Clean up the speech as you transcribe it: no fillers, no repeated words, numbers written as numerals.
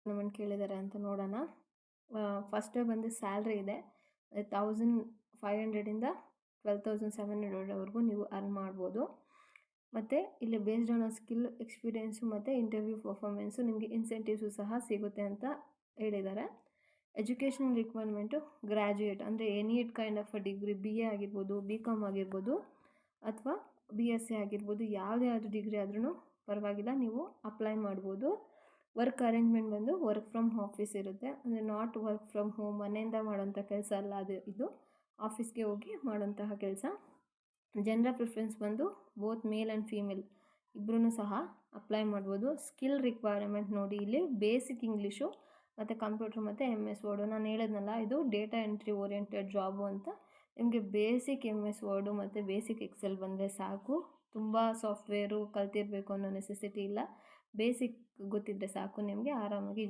Requirement ಕೇಳಿದ್ದಾರೆ ಅಂತ ನೋಡೋಣ. ಫಸ್ಟೇ ಬಂದು ಸ್ಯಾಲ್ರಿ ಇದೆ 1500ಇಂದ 12700ವರೆಗೂ ನೀವು ಅರ್ನ್ ಮಾಡ್ಬೋದು. ಮತ್ತು ಇಲ್ಲಿ ಬೇಸ್ಡ್ ಆನ್ ಸ್ಕಿಲ್, ಎಕ್ಸ್ಪೀರಿಯೆನ್ಸು ಮತ್ತು ಇಂಟರ್ವ್ಯೂ ಪರ್ಫಾರ್ಮೆನ್ಸು ನಿಮಗೆ ಇನ್ಸೆಂಟಿವ್ಸು ಸಹ ಸಿಗುತ್ತೆ ಅಂತ ಹೇಳಿದ್ದಾರೆ. ಎಜುಕೇಷನಲ್ ರಿಕ್ವೈರ್ಮೆಂಟು ಗ್ರ್ಯಾಜುಯೇಟ್ ಅಂದರೆ any kind of degree, BA ಆಗಿರ್ಬೋದು, BCom ಆಗಿರ್ಬೋದು, ಅಥವಾ BSc ಆಗಿರ್ಬೋದು, ಯಾವುದೇ ಆದರೂ ಡಿಗ್ರಿ ಆದ್ರೂ ಪರವಾಗಿಲ್ಲ, ನೀವು ಅಪ್ಲೈ ಮಾಡ್ಬೋದು. ವರ್ಕ್ ಅರೇಂಜ್ಮೆಂಟ್ ಬಂದು ವರ್ಕ್ ಫ್ರಮ್ ಆಫೀಸ್ ಇರುತ್ತೆ, ಅಂದರೆ ನಾಟ್ ವರ್ಕ್ ಫ್ರಮ್ ಹೋಮ್, ಮನೆಯಿಂದ ಮಾಡೋಂಥ ಕೆಲಸ ಅಲ್ಲ, ಇದು ಆಫೀಸ್ಗೆ ಹೋಗಿ ಮಾಡೋಂತಹ ಕೆಲಸ. ಜೆಂಡರ್ ಪ್ರಿಫರೆನ್ಸ್ ಬಂದು ಬೋತ್ ಮೇಲ್ ಆ್ಯಂಡ್ ಫೀಮೇಲ್ ಇಬ್ಬರೂ ಸಹ ಅಪ್ಲೈ ಮಾಡ್ಬೋದು. ಸ್ಕಿಲ್ ರಿಕ್ವೈರ್ಮೆಂಟ್ ನೋಡಿ, ಇಲ್ಲಿ ಬೇಸಿಕ್ ಇಂಗ್ಲೀಷು ಮತ್ತು ಕಂಪ್ಯೂಟ್ರ್ ಮತ್ತು MS ವರ್ಡು. ನಾನು ಹೇಳಿದ್ನಲ್ಲ, ಇದು ಡೇಟಾ ಎಂಟ್ರಿ ಓರಿಯೆಂಟೆಡ್ ಜಾಬು ಅಂತ. ನಿಮಗೆ ಬೇಸಿಕ್ MS ವರ್ಡು ಮತ್ತು ಬೇಸಿಕ್ ಎಕ್ಸೆಲ್ ಬಂದರೆ ಸಾಕು. ತುಂಬ ಸಾಫ್ಟ್ವೇರು ಕಲ್ತಿರಬೇಕು ಅನ್ನೋ ನೆಸೆಸಿಟಿ ಇಲ್ಲ, ಬೇಸಿಕ್ ಗೊತ್ತಿದ್ದರೆ ಸಾಕು, ನಿಮಗೆ ಆರಾಮಾಗಿ